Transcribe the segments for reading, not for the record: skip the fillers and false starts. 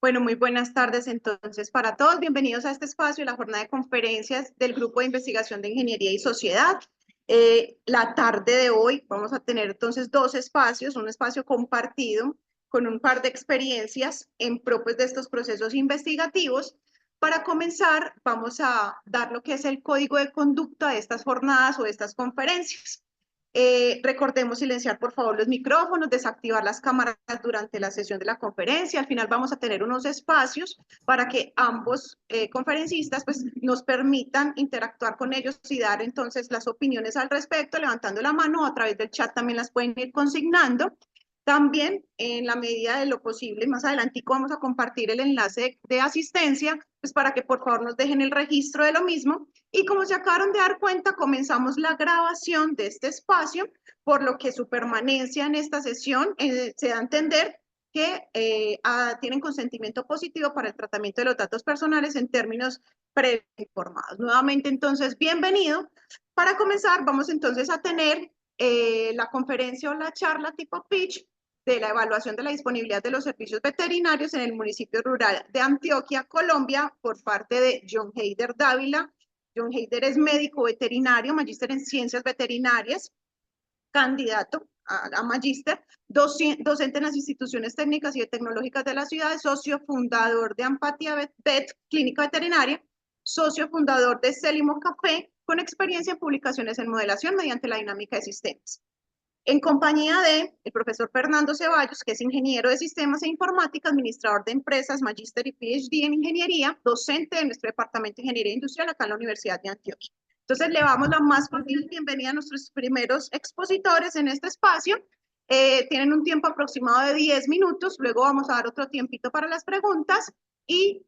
Bueno, muy buenas tardes entonces para todos. Bienvenidos a este espacio, la jornada de conferencias del Grupo de Investigación de Ingeniería y Sociedad. La tarde de hoy vamos a tener entonces dos espacios, un espacio compartido con un par de experiencias en pro pues, de estos procesos investigativos. Para comenzar, vamos a dar lo que es el código de conducta de estas jornadas o de estas conferencias. Recordemos silenciar por favor los micrófonos, desactivar las cámaras durante la sesión de la conferencia. Al final vamos a tener unos espacios para que ambos conferencistas pues, nos permitan interactuar con ellos y dar entonces las opiniones al respecto, levantando la mano, a través del chat también las pueden ir consignando. También, en la medida de lo posible, más adelantico vamos a compartir el enlace de asistencia, pues para que por favor nos dejen el registro de lo mismo. Y como se acabaron de dar cuenta, comenzamos la grabación de este espacio, por lo que su permanencia en esta sesión se da a entender que tienen consentimiento positivo para el tratamiento de los datos personales en términos preinformados. Nuevamente, entonces, bienvenido. Para comenzar, vamos entonces a tener la conferencia o la charla tipo pitch de la evaluación de la disponibilidad de los servicios veterinarios en el municipio rural de Antioquia, Colombia, por parte de John Heider Dávila. John Heider es médico veterinario, magíster en ciencias veterinarias, candidato a magíster, docente en las instituciones técnicas y tecnológicas de la ciudad, socio fundador de Ampatia Vet, clínica veterinaria, socio fundador de Célimo Café, con experiencia en publicaciones en modelación mediante la dinámica de sistemas. En compañía de el profesor Fernando Ceballos, que es ingeniero de sistemas e informática, administrador de empresas, magíster y PhD en ingeniería, docente de nuestro departamento de ingeniería industrial acá en la Universidad de Antioquia. Entonces, le damos la más cordial bienvenida a nuestros primeros expositores en este espacio. Tienen un tiempo aproximado de 10 minutos, luego vamos a dar otro tiempito para las preguntas y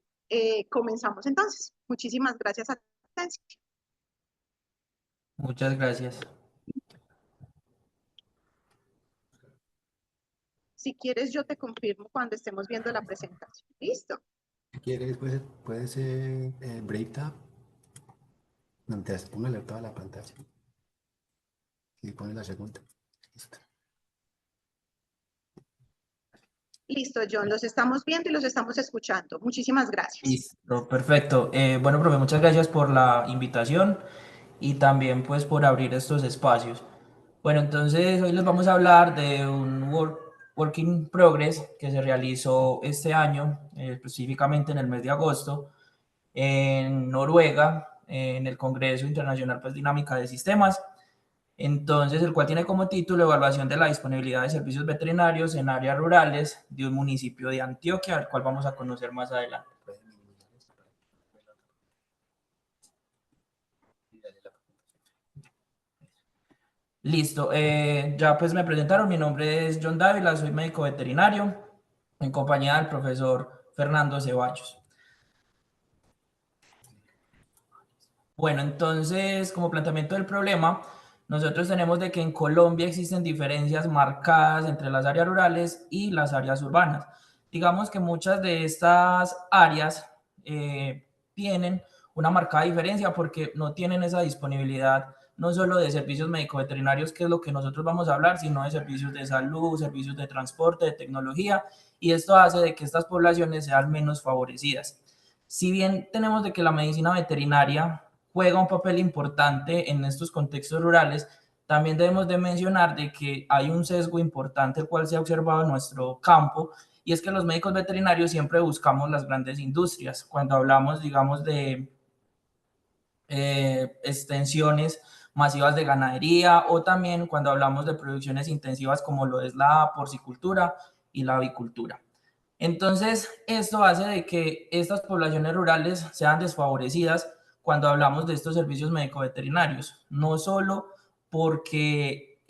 comenzamos entonces. Muchísimas gracias a todos. Muchas gracias. Si quieres, yo te confirmo cuando estemos viendo la presentación. ¿Listo? Si quieres, puede ser break tab. No te póngale toda la pantalla. Y pone la segunda. Listo. Listo, John, los estamos viendo y los estamos escuchando. Muchísimas gracias. Listo, perfecto. Bueno, profe, muchas gracias por la invitación y también pues por abrir estos espacios. Bueno, entonces hoy les vamos a hablar de un work in progress que se realizó este año, específicamente en el mes de agosto, en Noruega, en el Congreso Internacional pues, Dinámica de Sistemas. Entonces, el cual tiene como título Evaluación de la disponibilidad de servicios veterinarios en áreas rurales de un municipio de Antioquia, al cual vamos a conocer más adelante. Listo, ya pues me presentaron, mi nombre es John Dávila, soy médico veterinario, en compañía del profesor Fernando Ceballos. Bueno, entonces, como planteamiento del problema, nosotros tenemos de que en Colombia existen diferencias marcadas entre las áreas rurales y las áreas urbanas. Digamos que muchas de estas áreas tienen una marcada diferencia porque no tienen esa disponibilidad no solo de servicios médico-veterinarios, que es lo que nosotros vamos a hablar, sino de servicios de salud, servicios de transporte, de tecnología, y esto hace de que estas poblaciones sean menos favorecidas. Si bien tenemos de que la medicina veterinaria juega un papel importante en estos contextos rurales, también debemos de mencionar de que hay un sesgo importante el cual se ha observado en nuestro campo, y es que los médicos veterinarios siempre buscamos las grandes industrias. Cuando hablamos, digamos, de extensiones masivas de ganadería o también cuando hablamos de producciones intensivas como lo es la porcicultura y la avicultura. Entonces, esto hace de que estas poblaciones rurales sean desfavorecidas cuando hablamos de estos servicios médico-veterinarios, no solo porque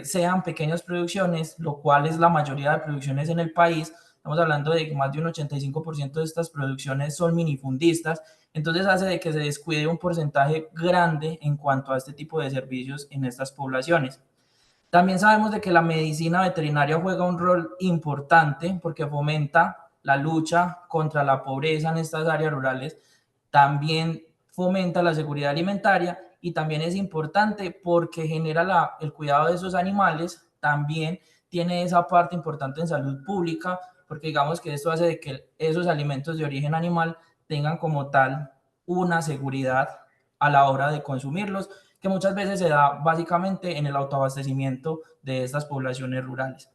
sean pequeñas producciones, lo cual es la mayoría de producciones en el país. Estamos hablando de que más de un 85% de estas producciones son minifundistas, entonces hace de que se descuide un porcentaje grande en cuanto a este tipo de servicios en estas poblaciones. También sabemos de que la medicina veterinaria juega un rol importante porque fomenta la lucha contra la pobreza en estas áreas rurales, también fomenta la seguridad alimentaria y también es importante porque genera el cuidado de esos animales, también tiene esa parte importante en salud pública porque digamos que esto hace de que esos alimentos de origen animal tengan como tal una seguridad a la hora de consumirlos, que muchas veces se da básicamente en el autoabastecimiento de estas poblaciones rurales.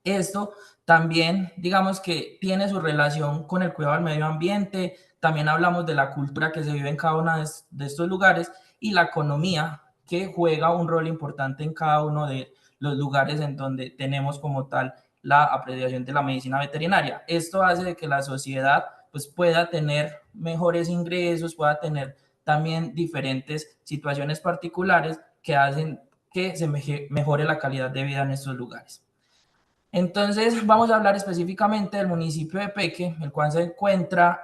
Esto también, digamos que tiene su relación con el cuidado del medio ambiente, también hablamos de la cultura que se vive en cada uno de estos lugares y la economía que juega un rol importante en cada uno de los lugares en donde tenemos como tal la apreciación de la medicina veterinaria. Esto hace de que la sociedad pues pueda tener mejores ingresos, pueda tener también diferentes situaciones particulares que hacen que se mejore la calidad de vida en estos lugares. Entonces, vamos a hablar específicamente del municipio de Peque, el cual se encuentra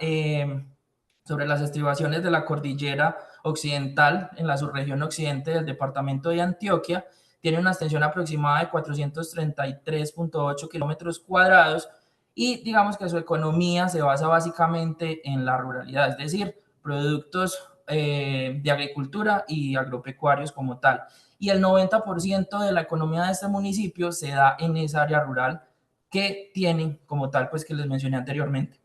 sobre las estribaciones de la cordillera occidental en la subregión occidente del departamento de Antioquia. Tiene una extensión aproximada de 433.8 kilómetros cuadrados y digamos que su economía se basa básicamente en la ruralidad, es decir, productos de agricultura y agropecuarios como tal. Y el 90% de la economía de este municipio se da en esa área rural que tienen como tal, pues que les mencioné anteriormente.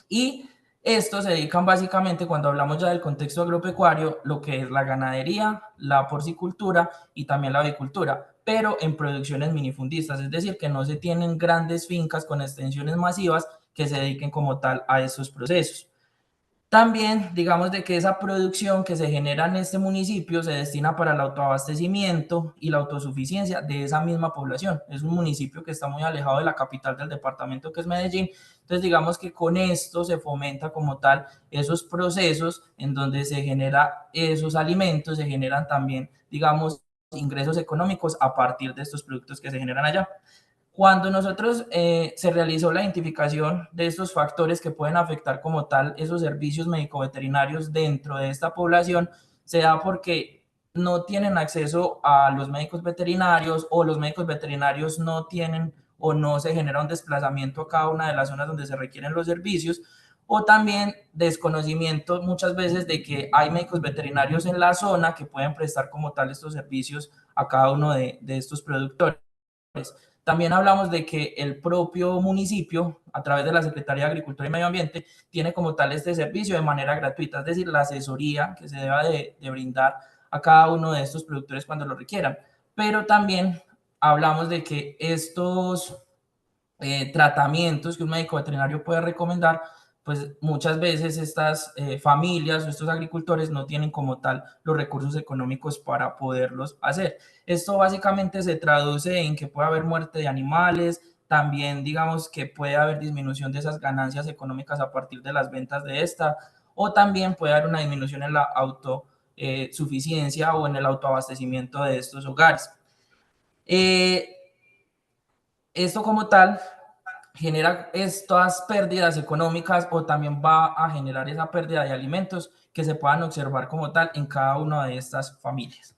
Y estos se dedican básicamente, cuando hablamos ya del contexto agropecuario, lo que es la ganadería, la porcicultura y también la avicultura, pero en producciones minifundistas, es decir, que no se tienen grandes fincas con extensiones masivas que se dediquen como tal a esos procesos. También, digamos, de que esa producción que se genera en este municipio se destina para el autoabastecimiento y la autosuficiencia de esa misma población. Es un municipio que está muy alejado de la capital del departamento, que es Medellín. Entonces, digamos que con esto se fomenta como tal esos procesos en donde se genera esos alimentos, se generan también, digamos, ingresos económicos a partir de estos productos que se generan allá. Cuando nosotros se realizó la identificación de estos factores que pueden afectar como tal esos servicios médico-veterinarios dentro de esta población, se da porque no tienen acceso a los médicos veterinarios o los médicos veterinarios no tienen o no se genera un desplazamiento a cada una de las zonas donde se requieren los servicios, o también desconocimiento muchas veces de que hay médicos veterinarios en la zona que pueden prestar como tal estos servicios a cada uno de estos productores. También hablamos de que el propio municipio, a través de la Secretaría de Agricultura y Medio Ambiente, tiene como tal este servicio de manera gratuita, es decir, la asesoría que se deba de brindar a cada uno de estos productores cuando lo requieran. Pero también hablamos de que estos tratamientos que un médico veterinario puede recomendar, pues muchas veces estas familias o estos agricultores no tienen como tal los recursos económicos para poderlos hacer. Esto básicamente se traduce en que puede haber muerte de animales, también digamos que puede haber disminución de esas ganancias económicas a partir de las ventas de esta, o también puede haber una disminución en la autosuficiencia o en el autoabastecimiento de estos hogares. Esto como tal genera estas pérdidas económicas o también va a generar esa pérdida de alimentos que se puedan observar como tal en cada una de estas familias.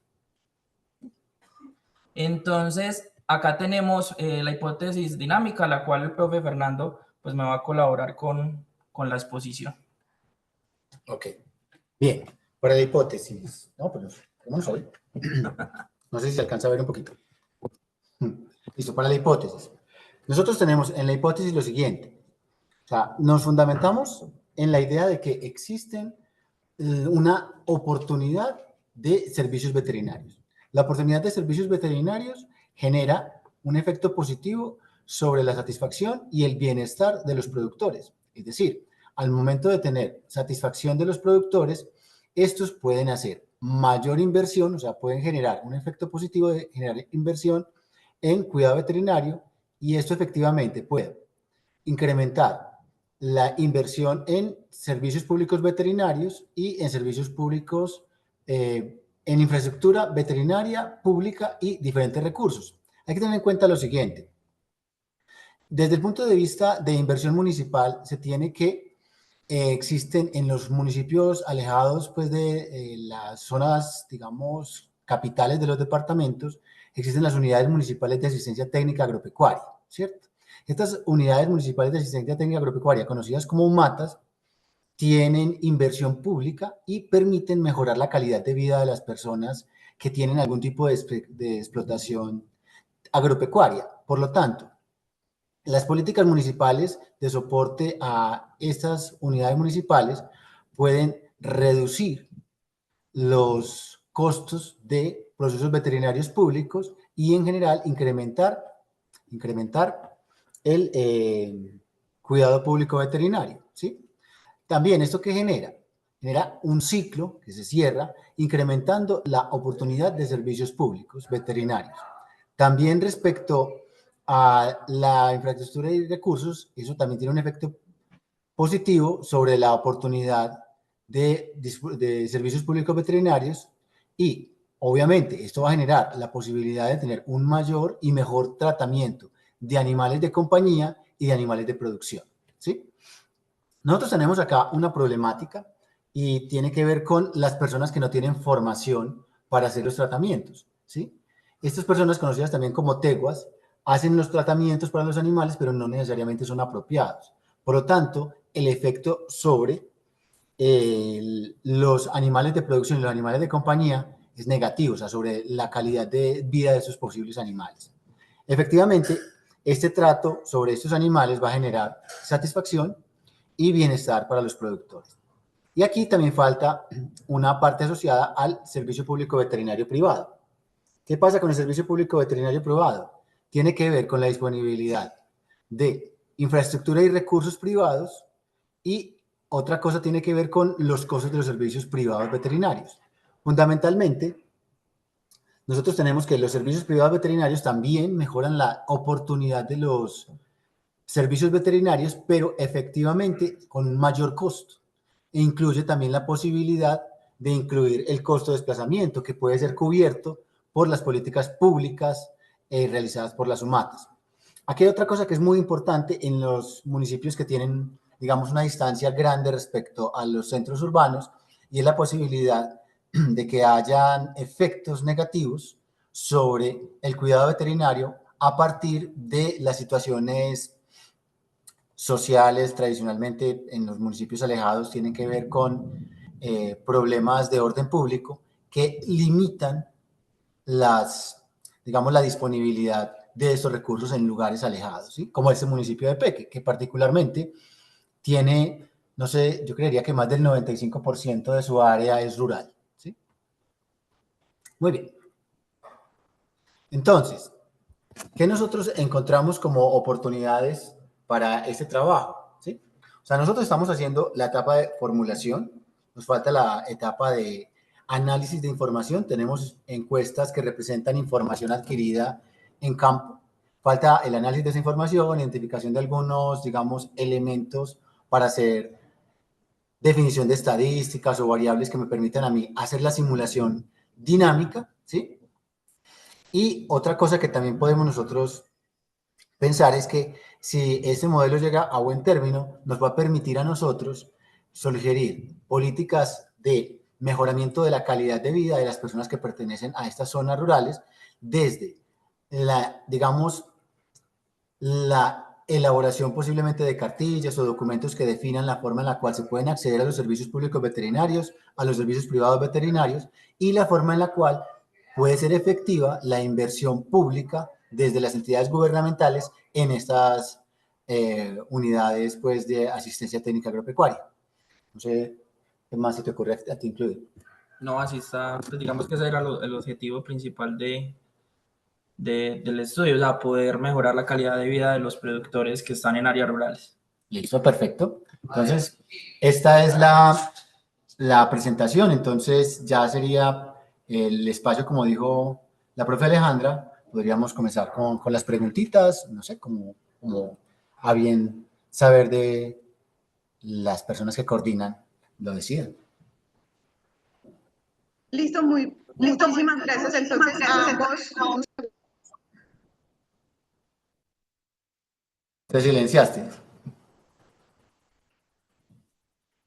Entonces, acá tenemos la hipótesis dinámica, la cual el profe Fernando pues me va a colaborar con la exposición. Ok, bien, para la hipótesis, no, pues vamos a ver. No sé si se alcanza a ver un poquito. Listo, para la hipótesis. Nosotros tenemos en la hipótesis lo siguiente. O sea, nos fundamentamos en la idea de que existen una oportunidad de servicios veterinarios. La oportunidad de servicios veterinarios genera un efecto positivo sobre la satisfacción y el bienestar de los productores. Es decir, al momento de tener satisfacción de los productores, estos pueden hacer mayor inversión, o sea, pueden generar un efecto positivo de generar inversión en cuidado veterinario, y esto efectivamente puede incrementar la inversión en servicios públicos veterinarios y en servicios públicos, en infraestructura veterinaria pública y diferentes recursos. Hay que tener en cuenta lo siguiente. Desde el punto de vista de inversión municipal, se tiene que existen en los municipios alejados pues, de las zonas, digamos, capitales de los departamentos, existen las unidades municipales de asistencia técnica agropecuaria, ¿cierto? Estas unidades municipales de asistencia técnica agropecuaria, conocidas como UMATAS, tienen inversión pública y permiten mejorar la calidad de vida de las personas que tienen algún tipo de explotación agropecuaria. Por lo tanto, las políticas municipales de soporte a estas unidades municipales pueden reducir los costos de procesos veterinarios públicos y en general incrementar el cuidado público veterinario, ¿sí? También, ¿esto qué genera? Genera un ciclo que se cierra, incrementando la oportunidad de servicios públicos veterinarios. También respecto a la infraestructura y recursos, eso también tiene un efecto positivo sobre la oportunidad de servicios públicos veterinarios y, obviamente, esto va a generar la posibilidad de tener un mayor y mejor tratamiento de animales de compañía y de animales de producción, ¿sí? Nosotros tenemos acá una problemática y tiene que ver con las personas que no tienen formación para hacer los tratamientos, ¿sí? Estas personas, conocidas también como teguas, hacen los tratamientos para los animales, pero no necesariamente son apropiados. Por lo tanto, el efecto sobre los animales de producción y los animales de compañía es negativo, o sea, sobre la calidad de vida de esos posibles animales. Efectivamente, este trato sobre estos animales va a generar satisfacción y bienestar para los productores. Y aquí también falta una parte asociada al servicio público veterinario privado. ¿Qué pasa con el servicio público veterinario privado? Tiene que ver con la disponibilidad de infraestructura y recursos privados y otra cosa tiene que ver con los costos de los servicios privados veterinarios. Fundamentalmente, nosotros tenemos que los servicios privados veterinarios también mejoran la oportunidad de los servicios veterinarios, pero efectivamente con un mayor costo. E incluye también la posibilidad de incluir el costo de desplazamiento, que puede ser cubierto por las políticas públicas realizadas por las UMATs. Aquí hay otra cosa que es muy importante en los municipios que tienen, digamos, una distancia grande respecto a los centros urbanos, y es la posibilidad de que hayan efectos negativos sobre el cuidado veterinario a partir de las situaciones sociales. Tradicionalmente en los municipios alejados tienen que ver con problemas de orden público que limitan digamos, la disponibilidad de estos recursos en lugares alejados, ¿sí? Como este municipio de Peque, que particularmente tiene, no sé, yo creería que más del 95% de su área es rural, ¿sí? Muy bien. Entonces, ¿qué nosotros encontramos como oportunidades para este trabajo? ¿Sí? O sea, nosotros estamos haciendo la etapa de formulación, nos falta la etapa de análisis de información, tenemos encuestas que representan información adquirida en campo, falta el análisis de esa información, identificación de algunos, digamos, elementos para hacer definición de estadísticas o variables que me permitan a mí hacer la simulación dinámica, ¿sí? Y otra cosa que también podemos nosotros pensar es que si este modelo llega a buen término, nos va a permitir a nosotros sugerir políticas de mejoramiento de la calidad de vida de las personas que pertenecen a estas zonas rurales, desde digamos, la elaboración posiblemente de cartillas o documentos que definan la forma en la cual se pueden acceder a los servicios públicos veterinarios, a los servicios privados veterinarios, y la forma en la cual puede ser efectiva la inversión pública desde las entidades gubernamentales en estas unidades, pues, de asistencia técnica agropecuaria. No sé qué más se te ocurre a ti incluir. No, así está, pues digamos que ese era el objetivo principal del estudio, o sea, poder mejorar la calidad de vida de los productores que están en áreas rurales. Listo, perfecto. Entonces, esta es la presentación. Entonces, ya sería el espacio, como dijo la profe Alejandra, podríamos comenzar con las preguntitas, no sé, como a bien saber de las personas que coordinan lo deciden. Listo, muchísimas gracias. Entonces, a ambos. Te silenciaste.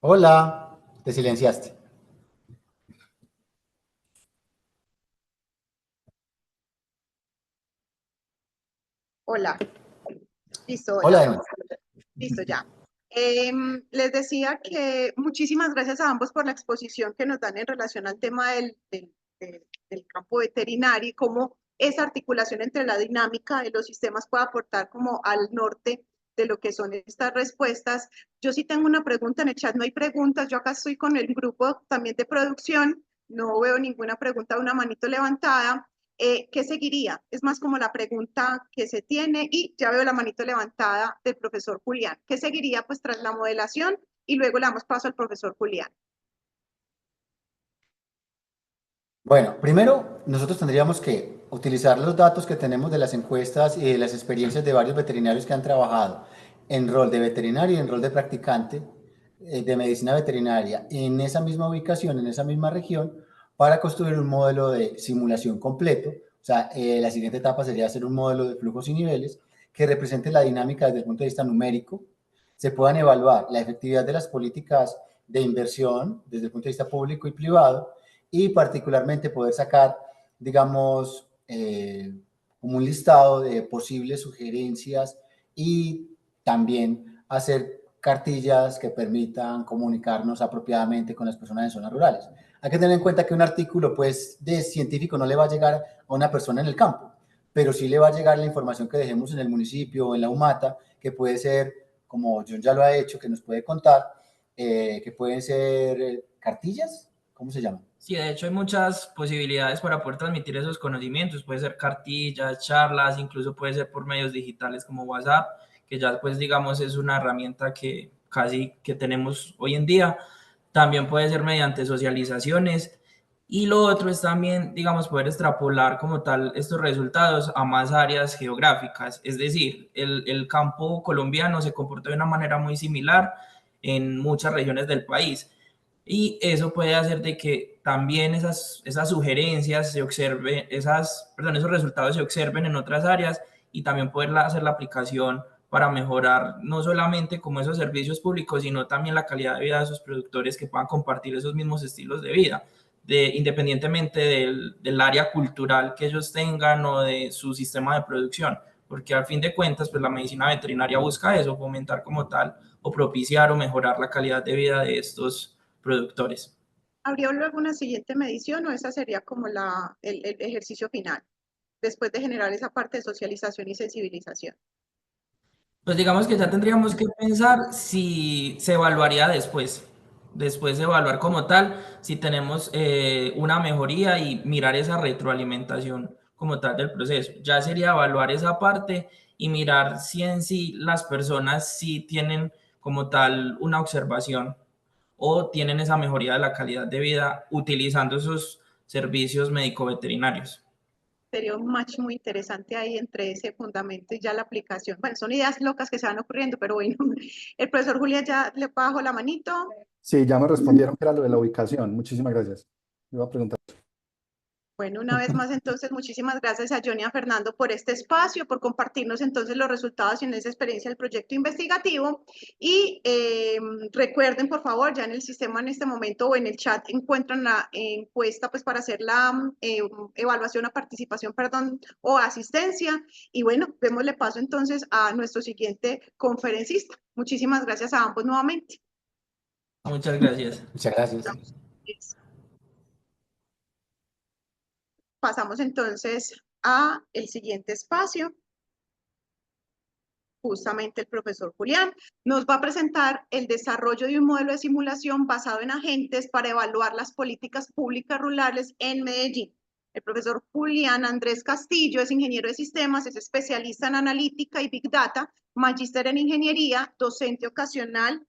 Hola, te silenciaste. Hola. Listo, Hola, Emma. Listo, ya. Les decía que muchísimas gracias a ambos por la exposición que nos dan en relación al tema del campo veterinario y cómo esa articulación entre la dinámica de los sistemas puede aportar como al norte de lo que son estas respuestas. Yo sí tengo una pregunta en el chat, no hay preguntas, yo acá estoy con el grupo también de producción, no veo ninguna pregunta, una manito levantada. ¿Qué seguiría? Es más como la pregunta que se tiene y ya veo la manito levantada del profesor Julián. ¿Qué seguiría pues tras la modelación? Y luego le damos paso al profesor Julián. Bueno, primero nosotros tendríamos que utilizar los datos que tenemos de las encuestas y de las experiencias de varios veterinarios que han trabajado en rol de veterinario y en rol de practicante de medicina veterinaria en esa misma ubicación, en esa misma región, para construir un modelo de simulación completo. O sea, la siguiente etapa sería hacer un modelo de flujos y niveles que represente la dinámica desde el punto de vista numérico, se puedan evaluar la efectividad de las políticas de inversión desde el punto de vista público y privado, y particularmente poder sacar, digamos, como un listado de posibles sugerencias y también hacer cartillas que permitan comunicarnos apropiadamente con las personas en zonas rurales. Hay que tener en cuenta que un artículo pues, de científico no le va a llegar a una persona en el campo, pero sí le va a llegar la información que dejemos en el municipio o en la UMATA, que puede ser, como John ya lo ha hecho, que nos puede contar, que pueden ser cartillas, ¿cómo se llaman? Sí, de hecho hay muchas posibilidades para poder transmitir esos conocimientos. Puede ser cartillas, charlas, incluso puede ser por medios digitales como WhatsApp, que ya pues digamos es una herramienta que casi que tenemos hoy en día. También puede ser mediante socializaciones. Y lo otro es también, digamos, poder extrapolar como tal estos resultados a más áreas geográficas. Es decir, el campo colombiano se comporta de una manera muy similar en muchas regiones del país. Y eso puede hacer de que también esas sugerencias se observen, esos resultados se observen en otras áreas y también poder hacer la aplicación para mejorar no solamente como esos servicios públicos, sino también la calidad de vida de esos productores que puedan compartir esos mismos estilos de vida, independientemente del área cultural que ellos tengan o de su sistema de producción, porque al fin de cuentas, pues la medicina veterinaria busca eso, fomentar como tal o propiciar o mejorar la calidad de vida de estos productores. ¿Habría luego una siguiente medición o esa sería como el ejercicio final, después de generar esa parte de socialización y sensibilización? Pues digamos que ya tendríamos que pensar si se evaluaría después de evaluar como tal, si tenemos una mejoría y mirar esa retroalimentación como tal del proceso. Ya sería evaluar esa parte y mirar si en sí las personas sí tienen como tal una observación o tienen esa mejoría de la calidad de vida utilizando esos servicios médico-veterinarios. Sería un match muy interesante ahí entre ese fundamento y ya la aplicación. Bueno, son ideas locas que se van ocurriendo, pero bueno, el profesor Julián ya le bajo la manito. Sí, ya me respondieron que era lo de la ubicación. Muchísimas gracias. Iba a preguntar. Bueno, una vez más, entonces, muchísimas gracias a Johnny y a Fernando por este espacio, por compartirnos entonces los resultados y en esa experiencia del proyecto investigativo. Y recuerden, por favor, ya en el sistema en este momento o en el chat encuentran la encuesta pues para hacer la evaluación a participación, perdón, o asistencia. Y bueno, démosle paso entonces a nuestro siguiente conferencista. Muchísimas gracias a ambos nuevamente. Muchas gracias. Muchas gracias. Pasamos entonces a el siguiente espacio. Justamente el profesor Julián nos va a presentar el desarrollo de un modelo de simulación basado en agentes para evaluar las políticas públicas rurales en Medellín. El profesor Julián Andrés Castillo es ingeniero de sistemas, es especialista en analítica y Big Data, magíster en ingeniería, docente ocasional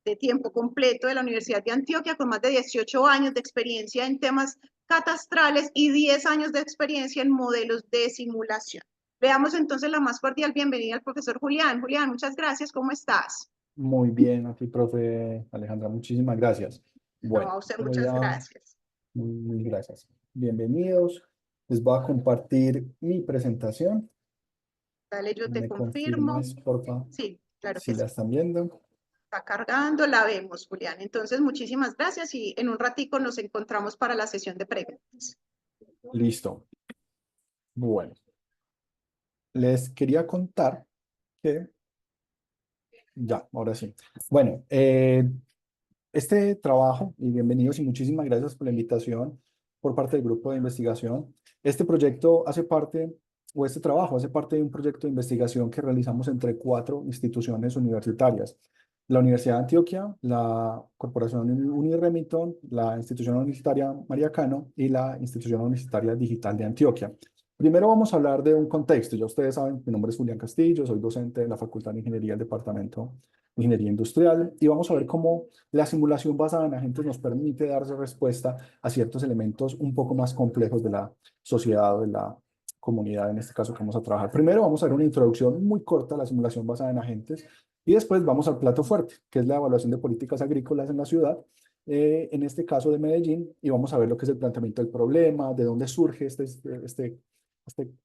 de tiempo completo de la Universidad de Antioquia, con más de 18 años de experiencia en temas catastrales y 10 años de experiencia en modelos de simulación. Veamos entonces la más cordial bienvenida al profesor Julián. Julián, muchas gracias. ¿Cómo estás? Muy bien, a ti, profe Alejandra. Muchísimas gracias. No, Bueno, a usted voy muchas a... gracias. Muy gracias. Bienvenidos. Les voy a compartir mi presentación. Dale, yo te ¿Me confirmo. confirmas, por favor, Sí, claro si que la sí. están viendo? Está cargando, la vemos, Julián. Entonces, muchísimas gracias y en un ratico nos encontramos para la sesión de preguntas. Listo. Bueno, les quería contar que... Ya, ahora sí. Bueno, este trabajo, y bienvenidos y muchísimas gracias por la invitación, por parte del grupo de investigación. Este proyecto hace parte, o este trabajo hace parte de un proyecto de investigación que realizamos entre 4 instituciones universitarias: la Universidad de Antioquia, la Corporación Uniremington, la Institución Universitaria María Cano y la Institución Universitaria Digital de Antioquia. Primero vamos a hablar de un contexto. Ya ustedes saben, mi nombre es Julián Castillo, soy docente de la Facultad de Ingeniería del Departamento de Ingeniería Industrial, y vamos a ver cómo la simulación basada en agentes nos permite darse respuesta a ciertos elementos un poco más complejos de la sociedad o de la comunidad, en este caso, que vamos a trabajar. Primero vamos a ver una introducción muy corta a la simulación basada en agentes, y después vamos al plato fuerte, que es la evaluación de políticas agrícolas en la ciudad, en este caso de Medellín, y vamos a ver lo que es el planteamiento del problema, de dónde surge este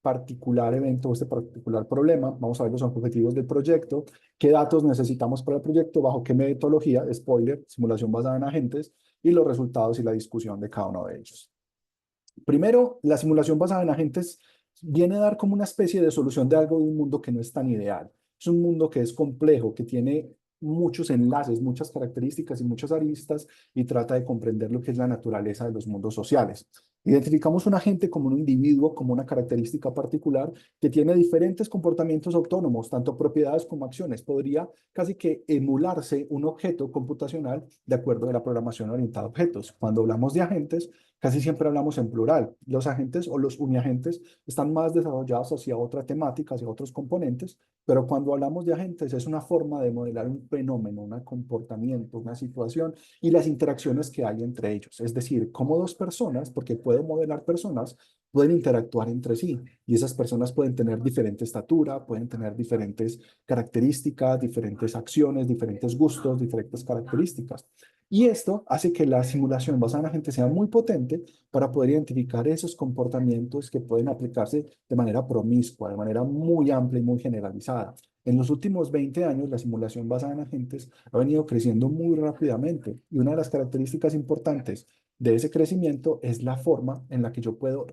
particular evento, este particular problema. Vamos a ver los objetivos del proyecto, qué datos necesitamos para el proyecto, bajo qué metodología, spoiler, simulación basada en agentes, y los resultados y la discusión de cada uno de ellos. Primero, la simulación basada en agentes viene a dar como una especie de solución de algo de un mundo que no es tan ideal. Es un mundo que es complejo, que tiene muchos enlaces, muchas características y muchas aristas, y trata de comprender lo que es la naturaleza de los mundos sociales. Identificamos un agente como un individuo, como una característica particular que tiene diferentes comportamientos autónomos, tanto propiedades como acciones. Podría casi que emularse un objeto computacional de acuerdo a la programación orientada a objetos. Cuando hablamos de agentes, casi siempre hablamos en plural. Los agentes o los uniagentes están más desarrollados hacia otra temática, hacia otros componentes, pero cuando hablamos de agentes es una forma de modelar un fenómeno, un comportamiento, una situación y las interacciones que hay entre ellos. Es decir, cómo dos personas, porque puedo modelar personas, pueden interactuar entre sí, y esas personas pueden tener diferente estatura, pueden tener diferentes características, diferentes acciones, diferentes gustos, diferentes características. Y esto hace que la simulación basada en agentes sea muy potente para poder identificar esos comportamientos que pueden aplicarse de manera promiscua, de manera muy amplia y muy generalizada. En los últimos 20 años, la simulación basada en agentes ha venido creciendo muy rápidamente, y una de las características importantes de ese crecimiento es la forma en la que yo puedo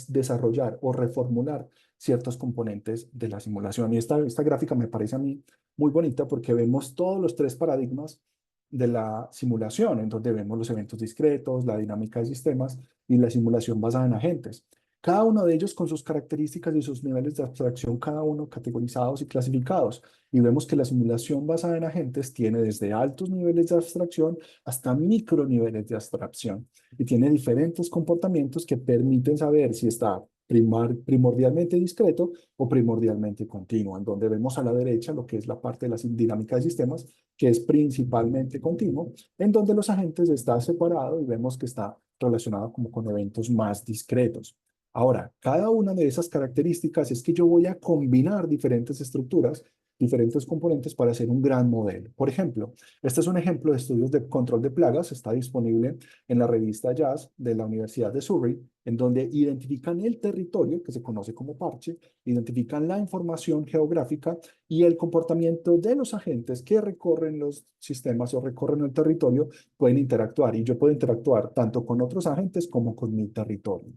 desarrollar o reformular ciertos componentes de la simulación. Y esta gráfica me parece a mí muy bonita porque vemos todos los 3 paradigmas de la simulación, en donde vemos los eventos discretos, la dinámica de sistemas y la simulación basada en agentes. Cada uno de ellos con sus características y sus niveles de abstracción, cada uno categorizados y clasificados. Y vemos que la simulación basada en agentes tiene desde altos niveles de abstracción hasta micro niveles de abstracción. Y tiene diferentes comportamientos que permiten saber si está primordialmente discreto o primordialmente continuo, en donde vemos a la derecha lo que es la parte de la dinámica de sistemas, que es principalmente continuo, en donde los agentes está separado y vemos que está relacionado como con eventos más discretos. Ahora, cada una de esas características es que yo voy a combinar diferentes estructuras, diferentes componentes para hacer un gran modelo. Por ejemplo, este es un ejemplo de estudios de control de plagas, está disponible en la revista JASS de la Universidad de Surrey, en donde identifican el territorio, que se conoce como parche, identifican la información geográfica y el comportamiento de los agentes que recorren los sistemas o recorren el territorio, pueden interactuar, y yo puedo interactuar tanto con otros agentes como con mi territorio.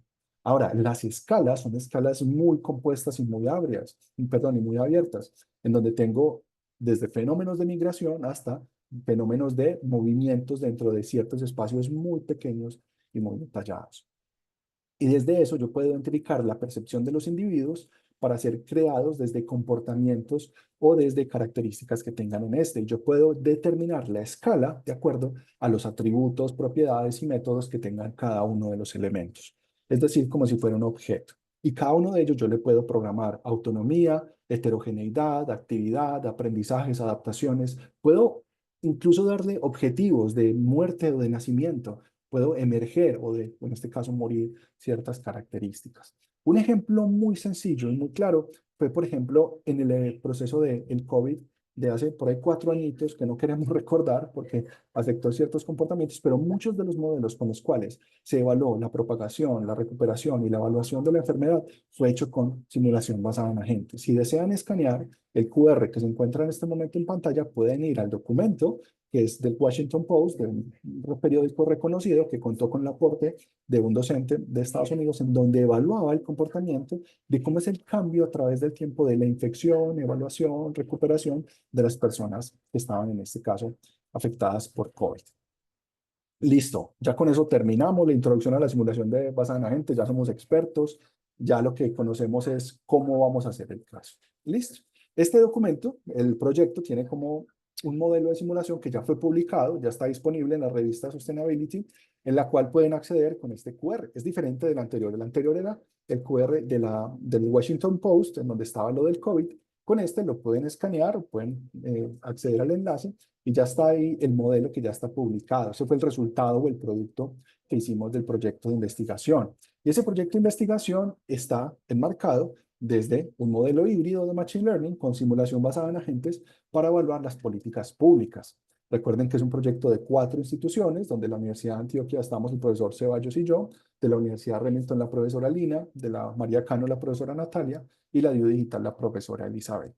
Ahora, las escalas son escalas muy compuestas y muy abiertas, perdón, y muy abiertas, en donde tengo desde fenómenos de migración hasta fenómenos de movimientos dentro de ciertos espacios muy pequeños y muy detallados. Y desde eso yo puedo identificar la percepción de los individuos para ser creados desde comportamientos o desde características que tengan en este. Y yo puedo determinar la escala de acuerdo a los atributos, propiedades y métodos que tengan cada uno de los elementos. Es decir, como si fuera un objeto. Y cada uno de ellos yo le puedo programar autonomía, heterogeneidad, actividad, aprendizajes, adaptaciones. Puedo incluso darle objetivos de muerte o de nacimiento. Puedo emerger o en este caso, morir ciertas características. Un ejemplo muy sencillo y muy claro fue, por ejemplo, en el proceso del COVID de hace por ahí 4 añitos, que no queremos recordar porque afectó ciertos comportamientos, pero muchos de los modelos con los cuales se evaluó la propagación, la recuperación y la evaluación de la enfermedad fue hecho con simulación basada en agentes. Si desean escanear el QR que se encuentra en este momento en pantalla, pueden ir al documento que es del Washington Post, de un periódico reconocido que contó con el aporte de un docente de Estados Unidos, en donde evaluaba el comportamiento de cómo es el cambio a través del tiempo de la infección, evaluación, recuperación de las personas que estaban en este caso afectadas por COVID. Listo, ya con eso terminamos la introducción a la simulación de basada en agentes, ya somos expertos, ya lo que conocemos es cómo vamos a hacer el caso. Listo. Este documento, el proyecto, tiene como un modelo de simulación que ya fue publicado, ya está disponible en la revista Sustainability, en la cual pueden acceder con este QR. Es diferente del anterior. El anterior era el QR del Washington Post, en donde estaba lo del COVID. Con este lo pueden escanear o pueden acceder al enlace y ya está ahí el modelo que ya está publicado. Ese fue el resultado o el producto que hicimos del proyecto de investigación. Y ese proyecto de investigación está enmarcado desde un modelo híbrido de Machine Learning con simulación basada en agentes para evaluar las políticas públicas. Recuerden que es un proyecto de 4 instituciones, donde la Universidad de Antioquia estamos el profesor Ceballos y yo, de la Universidad Remington la profesora Lina, de la María Cano la profesora Natalia y la Dio Digital la profesora Elizabeth.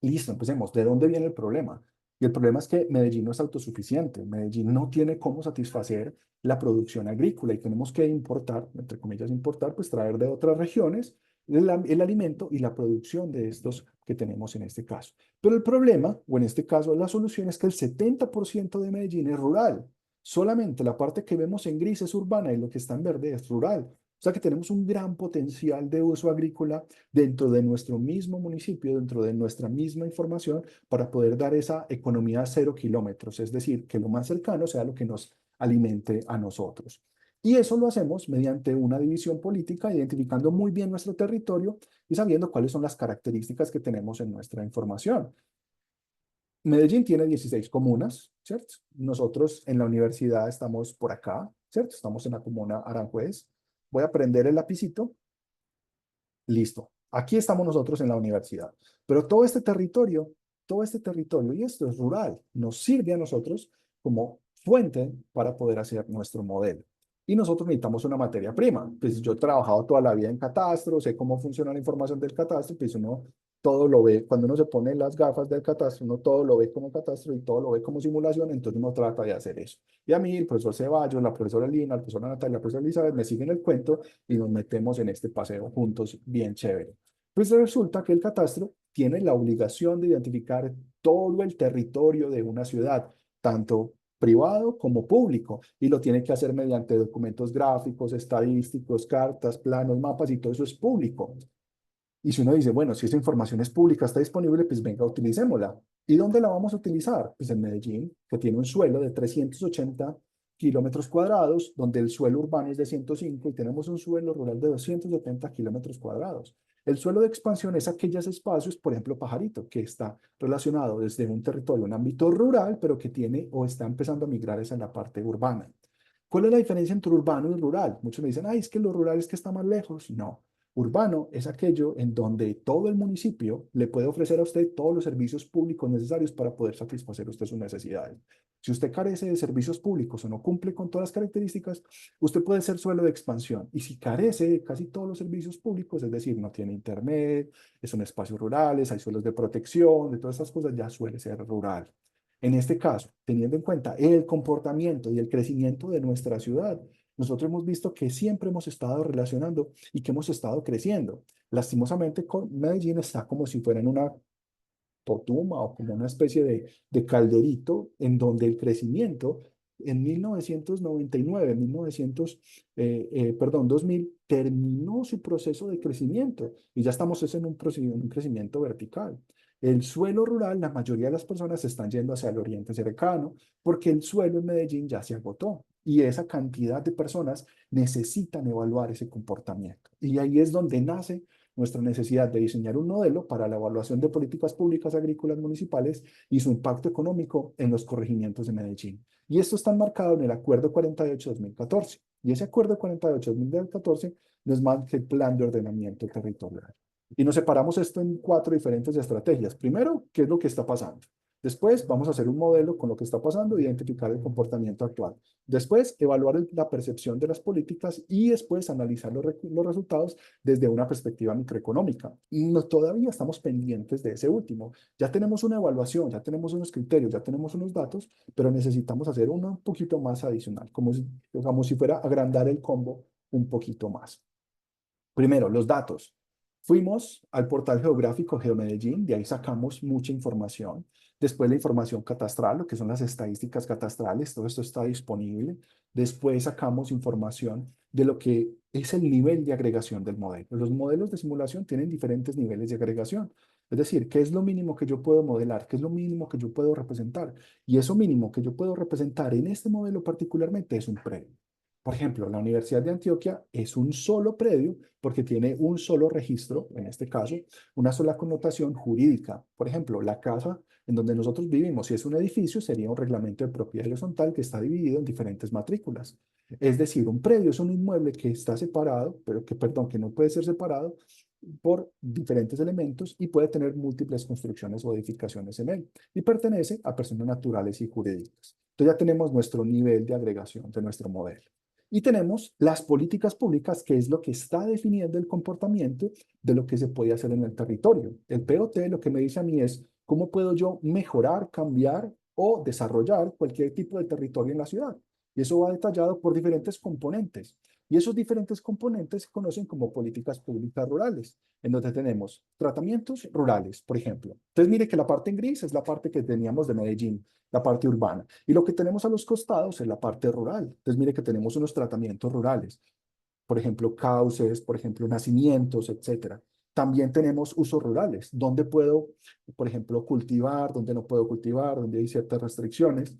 Listo, empecemos. ¿De dónde viene el problema? Y el problema es que Medellín no es autosuficiente. Medellín no tiene cómo satisfacer la producción agrícola y tenemos que importar, entre comillas importar, pues traer de otras regiones el alimento y la producción de estos que tenemos en este caso. Pero el problema, o en este caso la solución, es que el 70% de Medellín es rural. Solamente la parte que vemos en gris es urbana y lo que está en verde es rural. O sea que tenemos un gran potencial de uso agrícola dentro de nuestro mismo municipio, dentro de nuestra misma información, para poder dar esa economía a 0 kilómetros, es decir, que lo más cercano sea lo que nos alimente a nosotros. Y eso lo hacemos mediante una división política, identificando muy bien nuestro territorio y sabiendo cuáles son las características que tenemos en nuestra información. Medellín tiene 16 comunas, ¿cierto? Nosotros en la universidad estamos por acá, ¿cierto? Estamos en la comuna Aranjuez. Voy a prender el lapicito. Listo. Aquí estamos nosotros en la universidad. Pero todo este territorio, y esto es rural, nos sirve a nosotros como fuente para poder hacer nuestro modelo. Y nosotros necesitamos una materia prima. Pues yo he trabajado toda la vida en catastro, sé cómo funciona la información del catastro, pues uno todo lo ve, cuando uno se pone las gafas del catastro, uno todo lo ve como catastro y todo lo ve como simulación, entonces uno trata de hacer eso. Y a mí, el profesor Ceballos, la profesora Lina, la profesora Natalia, la profesora Elizabeth me siguen el cuento y nos metemos en este paseo juntos bien chévere. Pues resulta que el catastro tiene la obligación de identificar todo el territorio de una ciudad, tanto privado como público, y lo tiene que hacer mediante documentos gráficos, estadísticos, cartas, planos, mapas, y todo eso es público. Y si uno dice, bueno, si esa información es pública, está disponible, pues venga, utilicémosla. ¿Y dónde la vamos a utilizar? Pues en Medellín, que tiene un suelo de 380 kilómetros cuadrados, donde el suelo urbano es de 105 y tenemos un suelo rural de 270 kilómetros cuadrados. El suelo de expansión es aquellos espacios, por ejemplo, Pajarito, que está relacionado desde un territorio, un ámbito rural, pero que tiene o está empezando a migrar hacia la parte urbana. ¿Cuál es la diferencia entre urbano y rural? Muchos me dicen, ay, es que lo rural es que está más lejos. No. Urbano es aquello en donde todo el municipio le puede ofrecer a usted todos los servicios públicos necesarios para poder satisfacer usted sus necesidades. Si usted carece de servicios públicos o no cumple con todas las características, usted puede ser suelo de expansión. Y si carece de casi todos los servicios públicos, es decir, no tiene internet, son espacios rurales, hay suelos de protección, de todas estas cosas, ya suele ser rural. En este caso, teniendo en cuenta el comportamiento y el crecimiento de nuestra ciudad, nosotros hemos visto que siempre hemos estado relacionando y que hemos estado creciendo. Lastimosamente, Medellín está como si fuera en una totuma o como una especie de calderito en donde el crecimiento en 1999, 2000, terminó su proceso de crecimiento y ya estamos en un crecimiento vertical. El suelo rural, la mayoría de las personas se están yendo hacia el oriente cercano porque el suelo en Medellín ya se agotó y esa cantidad de personas necesitan evaluar ese comportamiento. Y ahí es donde nace nuestra necesidad de diseñar un modelo para la evaluación de políticas públicas agrícolas municipales y su impacto económico en los corregimientos de Medellín. Y esto está enmarcado en el Acuerdo 48-2014. Y ese Acuerdo 48-2014 no es más que el Plan de Ordenamiento Territorial. Y nos separamos esto en 4 diferentes estrategias. Primero, ¿qué es lo que está pasando? Después, vamos a hacer un modelo con lo que está pasando e identificar el comportamiento actual. Después, evaluar la percepción de las políticas y después analizar los resultados desde una perspectiva microeconómica. No, todavía estamos pendientes de ese último. Ya tenemos una evaluación, ya tenemos unos criterios, ya tenemos unos datos, pero necesitamos hacer uno un poquito más adicional, como si fuera agrandar el combo un poquito más. Primero, los datos. Fuimos al portal geográfico GeoMedellín, de ahí sacamos mucha información. Después la información catastral, lo que son las estadísticas catastrales, todo esto está disponible. Después sacamos información de lo que es el nivel de agregación del modelo. Los modelos de simulación tienen diferentes niveles de agregación. Es decir, ¿qué es lo mínimo que yo puedo modelar? ¿Qué es lo mínimo que yo puedo representar? Y eso mínimo que yo puedo representar en este modelo particularmente es un predio. Por ejemplo, la Universidad de Antioquia es un solo predio porque tiene un solo registro, en este caso, una sola connotación jurídica. Por ejemplo, la casa en donde nosotros vivimos, si es un edificio, sería un reglamento de propiedad horizontal que está dividido en diferentes matrículas. Es decir, un predio es un inmueble que está separado, pero que, perdón, que no puede ser separado por diferentes elementos y puede tener múltiples construcciones o edificaciones en él y pertenece a personas naturales y jurídicas. Entonces ya tenemos nuestro nivel de agregación de nuestro modelo. Y tenemos las políticas públicas, que es lo que está definiendo el comportamiento de lo que se puede hacer en el territorio. El POT lo que me dice a mí es cómo puedo yo mejorar, cambiar o desarrollar cualquier tipo de territorio en la ciudad. Y eso va detallado por diferentes componentes. Y esos diferentes componentes se conocen como políticas públicas rurales, en donde tenemos tratamientos rurales, por ejemplo. Entonces, mire que la parte en gris es la parte que teníamos de Medellín, la parte urbana. Y lo que tenemos a los costados es la parte rural. Entonces, mire que tenemos unos tratamientos rurales, por ejemplo, cauces, por ejemplo, nacimientos, etcétera. También tenemos usos rurales, donde puedo, por ejemplo, cultivar, donde no puedo cultivar, donde hay ciertas restricciones.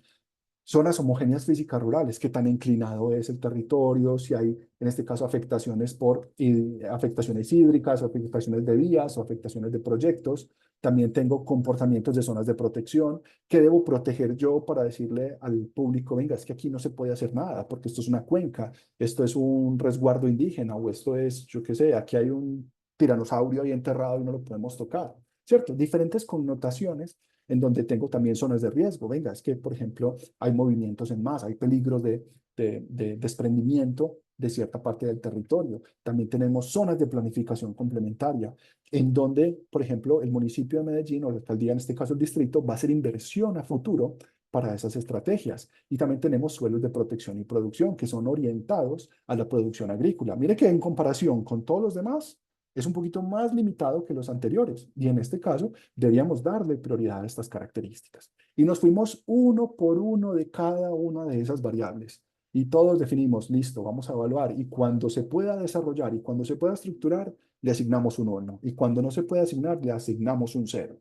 Zonas homogéneas físicas rurales, qué tan inclinado es el territorio, si hay, en este caso, afectaciones por afectaciones hídricas, afectaciones de vías o afectaciones de proyectos. También tengo comportamientos de zonas de protección. ¿Qué debo proteger yo para decirle al público, venga, es que aquí no se puede hacer nada, porque esto es una cuenca, esto es un resguardo indígena, o esto es, yo qué sé, aquí hay un tiranosaurio ahí enterrado y no lo podemos tocar, ¿cierto? Diferentes connotaciones en donde tengo también zonas de riesgo. Venga, es que, por ejemplo, hay movimientos en masa, hay peligros de desprendimiento de cierta parte del territorio. También tenemos zonas de planificación complementaria, en donde, por ejemplo, el municipio de Medellín o la alcaldía, en este caso el distrito, va a hacer inversión a futuro para esas estrategias. Y también tenemos suelos de protección y producción que son orientados a la producción agrícola. Mire que en comparación con todos los demás, es un poquito más limitado que los anteriores. Y en este caso, debíamos darle prioridad a estas características. Y nos fuimos uno por uno de cada una de esas variables. Y todos definimos, listo, vamos a evaluar. Y cuando se pueda desarrollar y cuando se pueda estructurar, le asignamos un 1. Y cuando no se puede asignar, le asignamos un 0.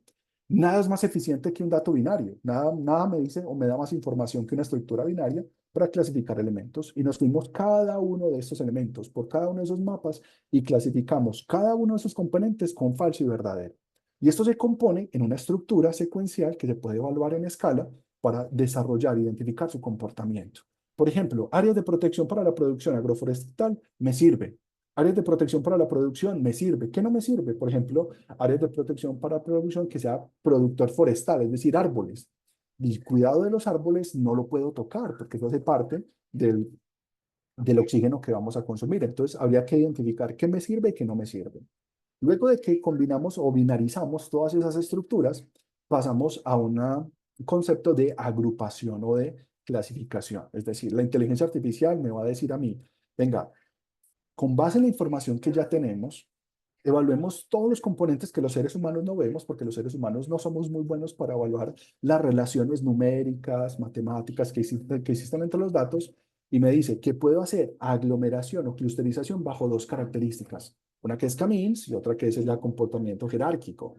Nada es más eficiente que un dato binario. Nada me dice o me da más información que una estructura binaria para clasificar elementos. Y nos fuimos cada uno de estos elementos por cada uno de esos mapas y clasificamos cada uno de esos componentes con falso y verdadero. Y esto se compone en una estructura secuencial que se puede evaluar en escala para desarrollar e identificar su comportamiento. Por ejemplo, áreas de protección para la producción agroforestal me sirve. Áreas de protección para la producción me sirve. ¿Qué no me sirve? Por ejemplo, áreas de protección para la producción que sea productor forestal, es decir, árboles. Y cuidado de los árboles no lo puedo tocar porque eso hace parte del oxígeno que vamos a consumir. Entonces, habría que identificar qué me sirve y qué no me sirve. Luego de que combinamos o binarizamos todas esas estructuras, pasamos a un concepto de agrupación o de clasificación. Es decir, la inteligencia artificial me va a decir a mí, venga, con base en la información que ya tenemos, evaluemos todos los componentes que los seres humanos no vemos, porque los seres humanos no somos muy buenos para evaluar las relaciones numéricas, matemáticas que existen entre los datos, y me dice que puedo hacer aglomeración o clusterización bajo dos características, una que es Camins y otra que es el comportamiento jerárquico.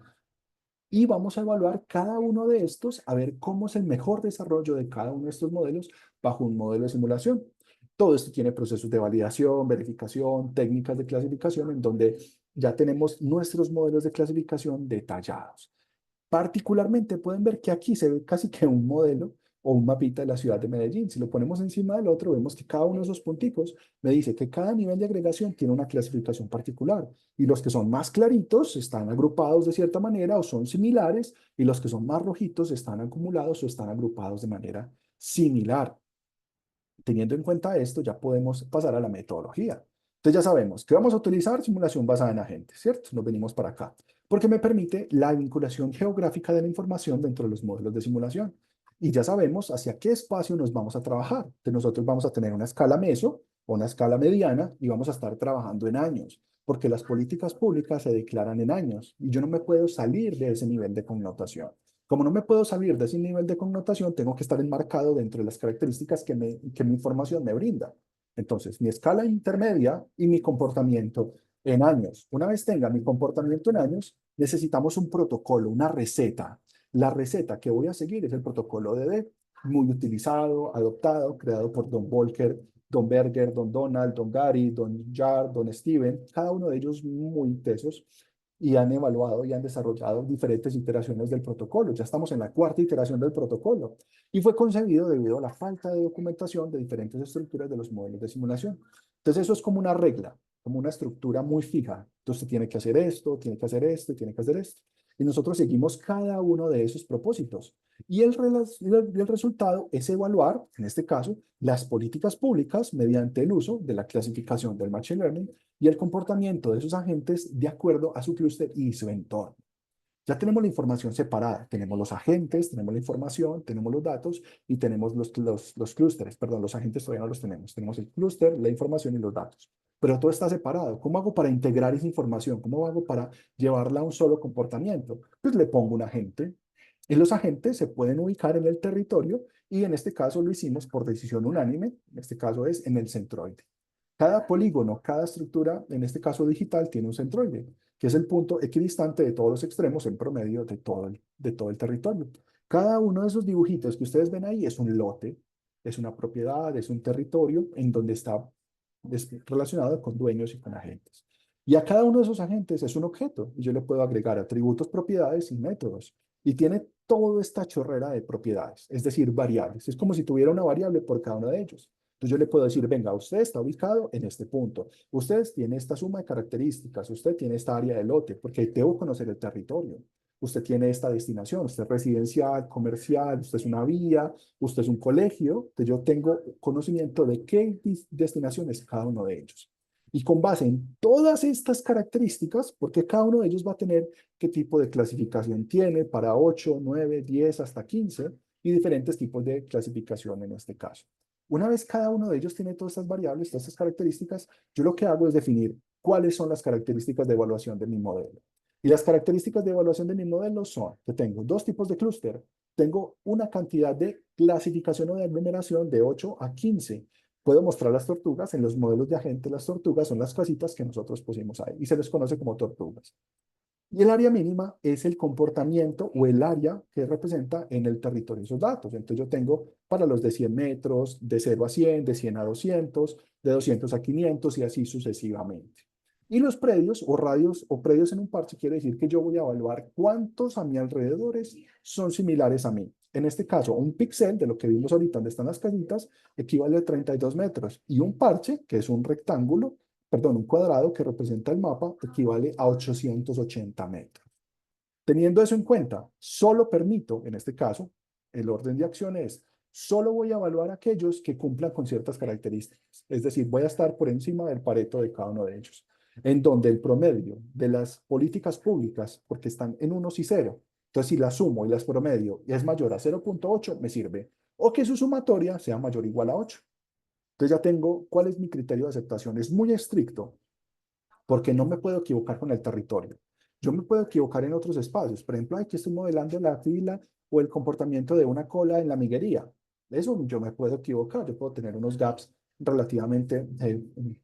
Y vamos a evaluar cada uno de estos, a ver cómo es el mejor desarrollo de cada uno de estos modelos bajo un modelo de simulación. Todo esto tiene procesos de validación, verificación, técnicas de clasificación, en donde ya tenemos nuestros modelos de clasificación detallados. Particularmente pueden ver que aquí se ve casi que un modelo o un mapita de la ciudad de Medellín. Si lo ponemos encima del otro, vemos que cada uno de esos punticos me dice que cada nivel de agregación tiene una clasificación particular. Y los que son más claritos están agrupados de cierta manera o son similares, y los que son más rojitos están acumulados o están agrupados de manera similar. Teniendo en cuenta esto, ya podemos pasar a la metodología. Entonces ya sabemos que vamos a utilizar simulación basada en agentes, ¿cierto? Nos venimos para acá, porque me permite la vinculación geográfica de la información dentro de los modelos de simulación. Y ya sabemos hacia qué espacio nos vamos a trabajar. Entonces nosotros vamos a tener una escala meso o una escala mediana y vamos a estar trabajando en años, porque las políticas públicas se declaran en años y yo no me puedo salir de ese nivel de connotación. Como no me puedo salir de ese nivel de connotación, tengo que estar enmarcado dentro de las características que mi información me brinda. Entonces, mi escala intermedia y mi comportamiento en años. Una vez tenga mi comportamiento en años, necesitamos un protocolo, una receta. La receta que voy a seguir es el protocolo DD, muy utilizado, adoptado, creado por Don Volcker, Don Berger, Don Donald, Don Gary, Don Jar, Don Steven, cada uno de ellos muy tesos y han evaluado y han desarrollado diferentes iteraciones del protocolo. Ya estamos en la cuarta iteración del protocolo y fue concebido debido a la falta de documentación de diferentes estructuras de los modelos de simulación. Entonces eso es como una regla, como una estructura muy fija. Entonces tiene que hacer esto, tiene que hacer esto, tiene que hacer esto. Y nosotros seguimos cada uno de esos propósitos. Y el resultado es evaluar, en este caso, las políticas públicas mediante el uso de la clasificación del Machine Learning y el comportamiento de esos agentes de acuerdo a su clúster y su entorno. Ya tenemos la información separada, tenemos los agentes, tenemos la información, tenemos los datos y tenemos los clústeres, perdón, los agentes todavía no los tenemos. Tenemos el clúster, la información y los datos. Pero todo está separado. ¿Cómo hago para integrar esa información? ¿Cómo hago para llevarla a un solo comportamiento? Pues le pongo un agente. Y los agentes se pueden ubicar en el territorio y en este caso lo hicimos por decisión unánime, en este caso es en el centroide. Cada polígono, cada estructura, en este caso digital, tiene un centroide, que es el punto equidistante de todos los extremos en promedio de todo el territorio. Cada uno de esos dibujitos que ustedes ven ahí es un lote, es una propiedad, es un territorio en donde está relacionado con dueños y con agentes. Y a cada uno de esos agentes es un objeto, y yo le puedo agregar atributos, propiedades y métodos. Y tiene toda esta chorrera de propiedades, es decir, variables. Es como si tuviera una variable por cada uno de ellos. Entonces yo le puedo decir, venga, usted está ubicado en este punto, usted tiene esta suma de características, usted tiene esta área de lote, porque debo conocer el territorio. Usted tiene esta destinación, usted es residencial, comercial, usted es una vía, usted es un colegio, entonces yo tengo conocimiento de qué destinación es cada uno de ellos. Y con base en todas estas características, porque cada uno de ellos va a tener qué tipo de clasificación tiene para 8, 9, 10, hasta 15 y diferentes tipos de clasificación en este caso. Una vez cada uno de ellos tiene todas estas variables, todas estas características, yo lo que hago es definir cuáles son las características de evaluación de mi modelo. Y las características de evaluación de mi modelo son que tengo dos tipos de clúster, tengo una cantidad de clasificación o de aglomeración de 8 a 15. Puedo mostrar las tortugas, en los modelos de agente las tortugas son las casitas que nosotros pusimos ahí y se les conoce como tortugas. Y el área mínima es el comportamiento o el área que representa en el territorio esos datos. Entonces yo tengo para los de 100 metros, de 0 a 100, de 100 a 200, de 200 a 500 y así sucesivamente. Y los predios o radios o predios en un parche quiere decir que yo voy a evaluar cuántos a mi alrededores son similares a mí. En este caso, un píxel de lo que vimos ahorita donde están las casitas equivale a 32 metros y un parche, que es un rectángulo, perdón, un cuadrado que representa el mapa, equivale a 880 metros. Teniendo eso en cuenta, solo permito, en este caso, el orden de acción es, solo voy a evaluar aquellos que cumplan con ciertas características. Es decir, voy a estar por encima del Pareto de cada uno de ellos, en donde el promedio de las políticas públicas, porque están en unos y cero, entonces si las sumo y las promedio y es mayor a 0.8, me sirve. O que su sumatoria sea mayor o igual a 8. Entonces ya tengo cuál es mi criterio de aceptación. Es muy estricto porque no me puedo equivocar con el territorio. Yo me puedo equivocar en otros espacios. Por ejemplo, aquí estoy modelando la fila o el comportamiento de una cola en la miguería. Eso yo me puedo equivocar. Yo puedo tener unos gaps relativamente,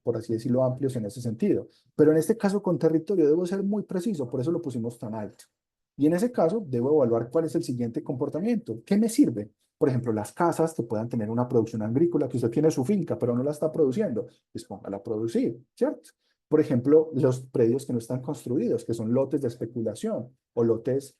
por así decirlo, amplios en ese sentido. Pero en este caso con territorio debo ser muy preciso, por eso lo pusimos tan alto. Y en ese caso debo evaluar cuál es el siguiente comportamiento. ¿Qué me sirve? Por ejemplo, las casas que puedan tener una producción agrícola, que usted tiene su finca, pero no la está produciendo, pues póngala a producir, ¿cierto? Por ejemplo, los predios que no están construidos, que son lotes de especulación o lotes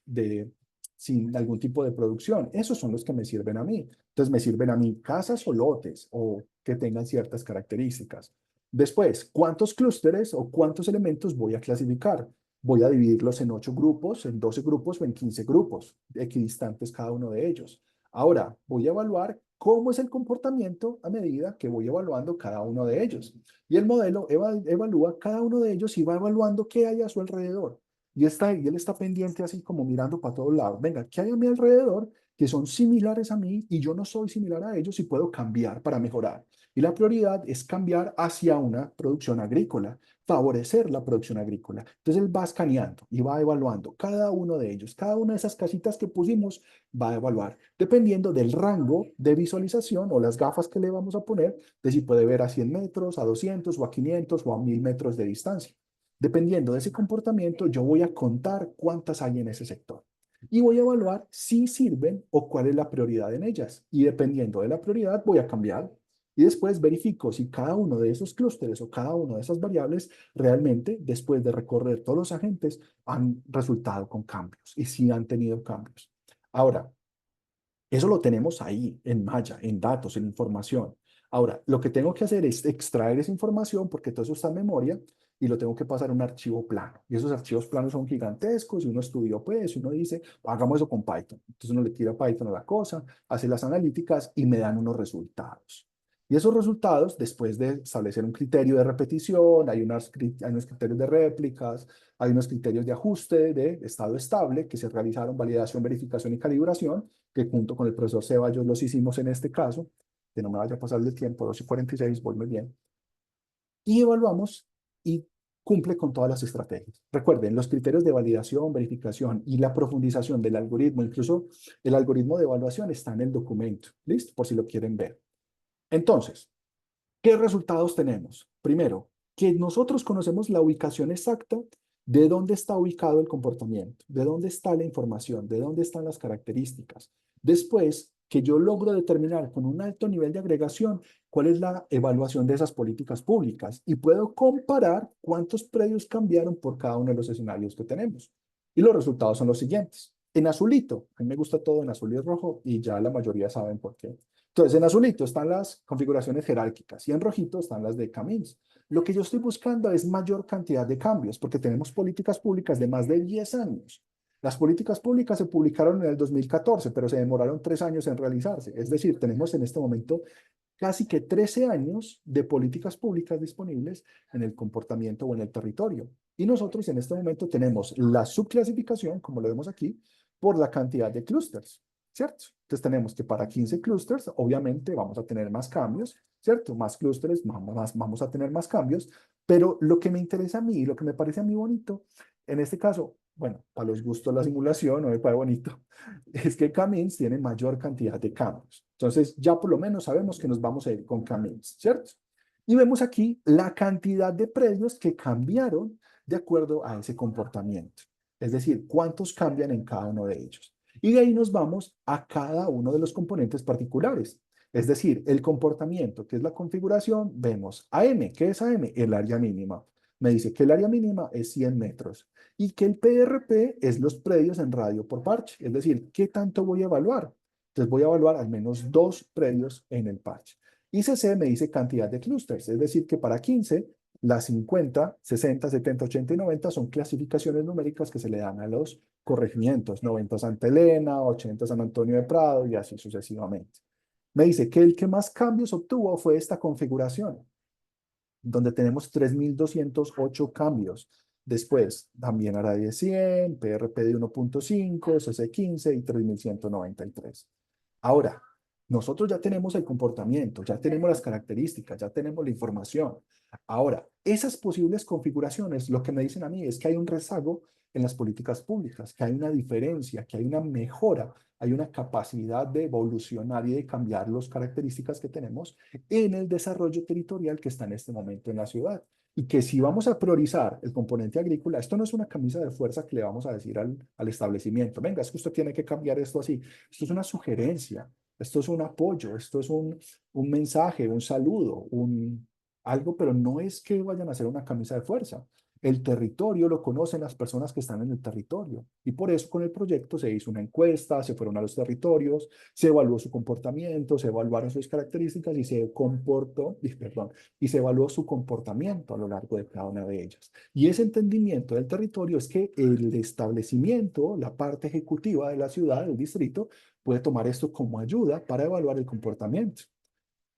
sin algún tipo de producción, esos son los que me sirven a mí. Entonces, me sirven a mí casas o lotes o que tengan ciertas características. Después, ¿cuántos clústeres o cuántos elementos voy a clasificar? Voy a dividirlos en 8 grupos, en 12 grupos o en 15 grupos, equidistantes cada uno de ellos. Ahora, voy a evaluar cómo es el comportamiento a medida que voy evaluando cada uno de ellos. Y el modelo evalúa cada uno de ellos y va evaluando qué hay a su alrededor. Y él está pendiente así como mirando para todos lados. Venga, ¿qué hay a mi alrededor que son similares a mí y yo no soy similar a ellos y puedo cambiar para mejorar? Y la prioridad es cambiar hacia una producción agrícola, favorecer la producción agrícola. Entonces él va escaneando y va evaluando cada uno de ellos. Cada una de esas casitas que pusimos va a evaluar, dependiendo del rango de visualización o las gafas que le vamos a poner, de si puede ver a 100 metros, a 200 o a 500 o a 1000 metros de distancia. Dependiendo de ese comportamiento, yo voy a contar cuántas hay en ese sector y voy a evaluar si sirven o cuál es la prioridad en ellas. Y dependiendo de la prioridad, voy a cambiar. Y después verifico si cada uno de esos clústeres o cada una de esas variables realmente, después de recorrer todos los agentes, han resultado con cambios y si han tenido cambios. Ahora, eso lo tenemos ahí, en malla, en datos, en información. Ahora, lo que tengo que hacer es extraer esa información porque todo eso está en memoria y lo tengo que pasar a un archivo plano. Y esos archivos planos son gigantescos y uno estudió pues, y uno dice, hagamos eso con Python. Entonces uno le tira Python a la cosa, hace las analíticas y me dan unos resultados. Y esos resultados, después de establecer un criterio de repetición, hay unos criterios de réplicas, hay unos criterios de ajuste de estado estable que se realizaron, validación, verificación y calibración, que junto con el profesor Ceballos los hicimos en este caso, que no me vaya a pasar del tiempo, 2:46, voy muy bien, y evaluamos y cumple con todas las estrategias. Recuerden, los criterios de validación, verificación y la profundización del algoritmo, incluso el algoritmo de evaluación está en el documento, ¿listo? Por si lo quieren ver. Entonces, ¿qué resultados tenemos? Primero, que nosotros conocemos la ubicación exacta de dónde está ubicado el comportamiento, de dónde está la información, de dónde están las características. Después, que yo logro determinar con un alto nivel de agregación cuál es la evaluación de esas políticas públicas y puedo comparar cuántos predios cambiaron por cada uno de los escenarios que tenemos. Y los resultados son los siguientes. En azulito, a mí me gusta todo en azul y rojo y ya la mayoría saben por qué. Entonces, en azulito están las configuraciones jerárquicas y en rojito están las de Camins. Lo que yo estoy buscando es mayor cantidad de cambios, porque tenemos políticas públicas de más de 10 años. Las políticas públicas se publicaron en el 2014, pero se demoraron 3 años en realizarse. Es decir, tenemos en este momento casi que 13 años de políticas públicas disponibles en el comportamiento o en el territorio. Y nosotros en este momento tenemos la subclasificación, como lo vemos aquí, por la cantidad de clústeres, ¿cierto? Entonces tenemos que para 15 clústeres, obviamente vamos a tener más cambios, ¿cierto? Más clústeres, vamos a tener más cambios, pero lo que me interesa a mí y lo que me parece a mí bonito, en este caso, bueno, para los gustos de la simulación, no me parece bonito, es que Camins tiene mayor cantidad de cambios. Entonces, ya por lo menos sabemos que nos vamos a ir con Camins, ¿cierto? Y vemos aquí la cantidad de predios que cambiaron de acuerdo a ese comportamiento. Es decir, cuántos cambian en cada uno de ellos. Y de ahí nos vamos a cada uno de los componentes particulares. Es decir, el comportamiento, que es la configuración, vemos AM. ¿Qué es AM? El área mínima. Me dice que el área mínima es 100 metros y que el PRP es los predios en radio por parche. Es decir, ¿qué tanto voy a evaluar? Entonces voy a evaluar al menos 2 predios en el parche. Y CC me dice cantidad de clústeres, es decir, que para 15, las 50, 60, 70, 80 y 90 son clasificaciones numéricas que se le dan a los corregimientos, 90 Santa Elena, 80 San Antonio de Prado y así sucesivamente. Me dice que el que más cambios obtuvo fue esta configuración, donde tenemos 3.208 cambios. Después, también hará de 100, PRP de 1.5, CC15 y 3.193. Ahora, nosotros ya tenemos el comportamiento, ya tenemos las características, ya tenemos la información. Ahora, esas posibles configuraciones, lo que me dicen a mí es que hay un rezago en las políticas públicas, que hay una diferencia, que hay una mejora, hay una capacidad de evolucionar y de cambiar las características que tenemos en el desarrollo territorial que está en este momento en la ciudad. Y que si vamos a priorizar el componente agrícola, esto no es una camisa de fuerza que le vamos a decir al establecimiento, venga, es que usted tiene que cambiar esto así. Esto es una sugerencia, esto es un apoyo, esto es un mensaje, un saludo, algo, pero no es que vayan a hacer una camisa de fuerza. El territorio lo conocen las personas que están en el territorio. Y por eso con el proyecto se hizo una encuesta, se fueron a los territorios, se evaluó su comportamiento, se evaluaron sus características y y se evaluó su comportamiento a lo largo de cada una de ellas. Y ese entendimiento del territorio es que el establecimiento, la parte ejecutiva de la ciudad, del distrito, puede tomar esto como ayuda para evaluar el comportamiento.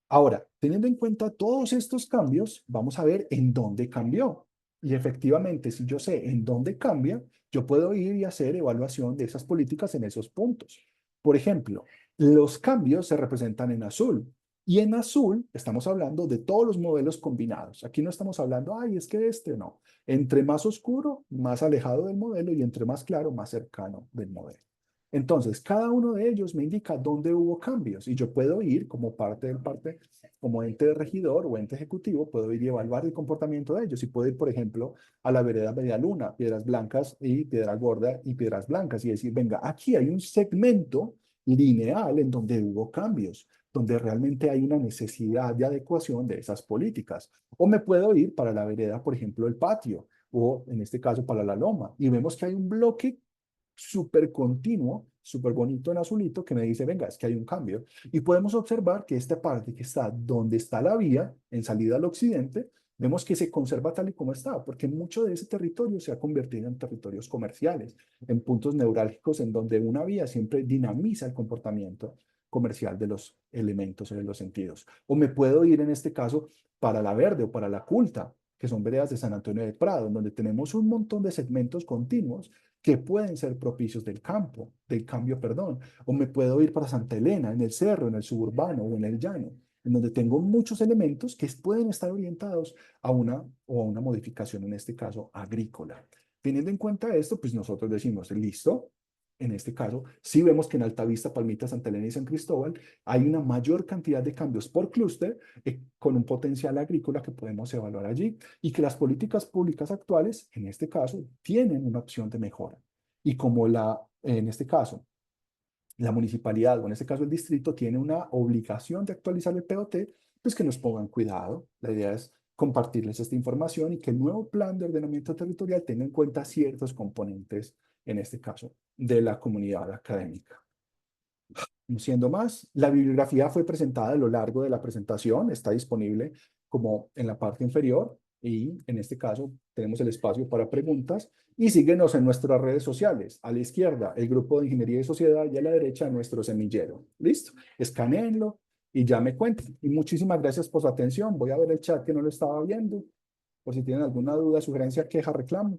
Ahora, teniendo en cuenta todos estos cambios, vamos a ver en dónde cambió. Y efectivamente, si yo sé en dónde cambia, yo puedo ir y hacer evaluación de esas políticas en esos puntos. Por ejemplo, los cambios se representan en azul Y en azul estamos hablando de todos los modelos combinados. Aquí no estamos hablando, ay, es que este no. Entre más oscuro, más alejado del modelo, y entre más claro, más cercano del modelo. Entonces, cada uno de ellos me indica dónde hubo cambios, y yo puedo ir como como ente de regidor o ente ejecutivo, puedo ir y evaluar el comportamiento de ellos, y puedo ir, por ejemplo, a la vereda Medialuna, Piedras Blancas y Piedra Gorda y Piedras Blancas, y decir, venga, aquí hay un segmento lineal en donde hubo cambios, donde realmente hay una necesidad de adecuación de esas políticas. O me puedo ir para la vereda, por ejemplo, el patio, o en este caso para la loma, y vemos que hay un bloque súper continuo, súper bonito en azulito, que me dice, venga, es que hay un cambio. Y podemos observar que esta parte que está donde está la vía, en salida al occidente, vemos que se conserva tal y como está, porque mucho de ese territorio se ha convertido en territorios comerciales, en puntos neurálgicos en donde una vía siempre dinamiza el comportamiento comercial de los elementos o de los sentidos. O me puedo ir en este caso para la verde o para la culta, que son veredas de San Antonio de Prado, en donde tenemos un montón de segmentos continuos que pueden ser propicios del cambio, perdón. O me puedo ir para Santa Elena, en el cerro, en el suburbano o en el llano, en donde tengo muchos elementos que pueden estar orientados a una modificación, en este caso, agrícola. Teniendo en cuenta esto, pues nosotros decimos, listo, en este caso, sí vemos que en Altavista, Palmita, Santa Elena y San Cristóbal hay una mayor cantidad de cambios por clúster con un potencial agrícola que podemos evaluar allí, y que las políticas públicas actuales, en este caso, tienen una opción de mejora. Y como en este caso, la municipalidad, o en este caso el distrito, tiene una obligación de actualizar el POT, pues que nos pongan cuidado. La idea es compartirles esta información y que el nuevo plan de ordenamiento territorial tenga en cuenta ciertos componentes, en este caso, de la comunidad académica. No siendo más, la bibliografía fue presentada a lo largo de la presentación, está disponible como en la parte inferior, y en este caso tenemos el espacio para preguntas, y síguenos en nuestras redes sociales. A la izquierda, el grupo de Ingeniería y Sociedad, y a la derecha, nuestro semillero. ¿Listo? Escanéenlo y ya me cuenten. Y muchísimas gracias por su atención. Voy a ver el chat que no lo estaba viendo, por si tienen alguna duda, sugerencia, queja, reclamo.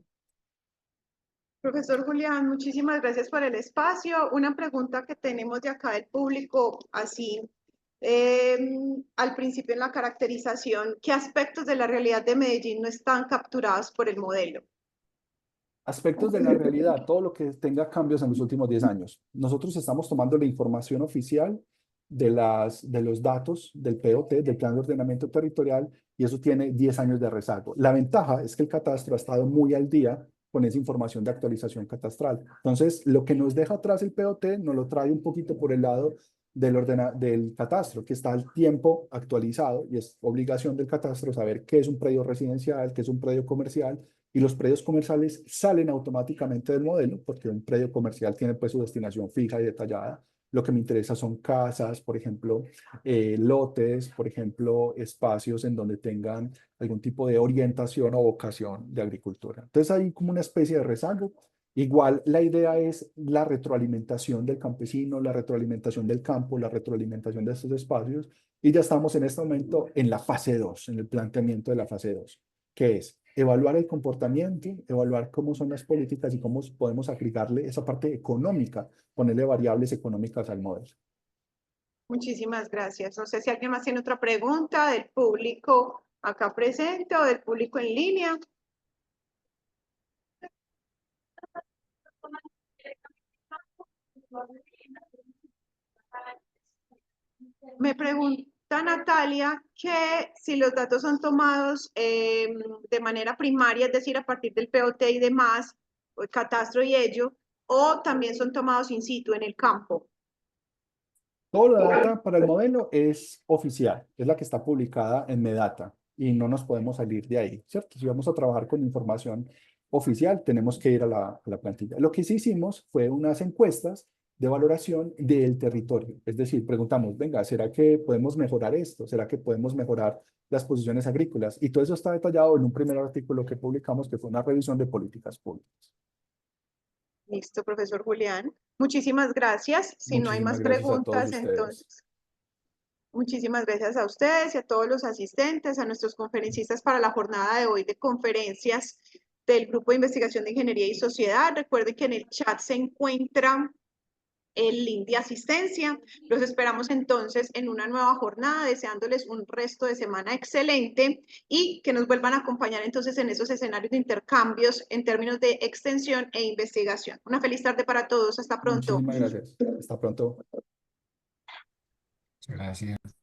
Profesor Julián, muchísimas gracias por el espacio. Una pregunta que tenemos de acá del público, así, al principio en la caracterización, ¿qué aspectos de la realidad de Medellín no están capturados por el modelo? Aspectos de la realidad, todo lo que tenga cambios en los últimos 10 años. Nosotros estamos tomando la información oficial de los datos del POT, del Plan de Ordenamiento Territorial, y eso tiene 10 años de rezago. La ventaja es que el catastro ha estado muy al día con esa información de actualización catastral. Entonces, lo que nos deja atrás el POT nos lo trae un poquito por el lado del catastro, que está al tiempo actualizado, y es obligación del catastro saber qué es un predio residencial, qué es un predio comercial, y los predios comerciales salen automáticamente del modelo, porque un predio comercial tiene pues su destinación fija y detallada. Lo que me interesa son casas, por ejemplo, lotes, por ejemplo, espacios en donde tengan algún tipo de orientación o vocación de agricultura. Entonces hay como una especie de rezago. Igual la idea es la retroalimentación del campesino, la retroalimentación del campo, la retroalimentación de estos espacios, y ya estamos en este momento en la fase 2, en el planteamiento de la fase 2, que es evaluar el comportamiento, evaluar cómo son las políticas y cómo podemos agregarle esa parte económica, ponerle variables económicas al modelo. Muchísimas gracias. No sé si alguien más tiene otra pregunta del público acá presente o del público en línea. Me pregunta Natalia que si los datos son tomados de manera primaria, es decir, a partir del POT y demás, o el catastro y ello, o también son tomados in situ en el campo. Toda la data para el modelo es oficial, es la que está publicada en Medata, y no nos podemos salir de ahí, ¿cierto? Si vamos a trabajar con información oficial, tenemos que ir a la plantilla. Lo que sí hicimos fue unas encuestas de valoración del territorio, es decir, preguntamos, venga, ¿será que podemos mejorar esto? ¿Será que podemos mejorar las posiciones agrícolas? Y todo eso está detallado en un primer artículo que publicamos, que fue una revisión de políticas públicas. Listo, profesor Julián. Muchísimas gracias. Si no hay Muchísimas más gracias a todos preguntas, ustedes. entonces, muchísimas gracias a ustedes y a todos los asistentes, a nuestros conferencistas para la jornada de hoy de conferencias del Grupo de Investigación de Ingeniería y Sociedad. Recuerden que en el chat se encuentra el link de asistencia. Los esperamos entonces en una nueva jornada, deseándoles un resto de semana excelente y que nos vuelvan a acompañar entonces en esos escenarios de intercambios en términos de extensión e investigación. Una feliz tarde para todos. Hasta pronto. Muchísimas gracias. Hasta pronto. Gracias.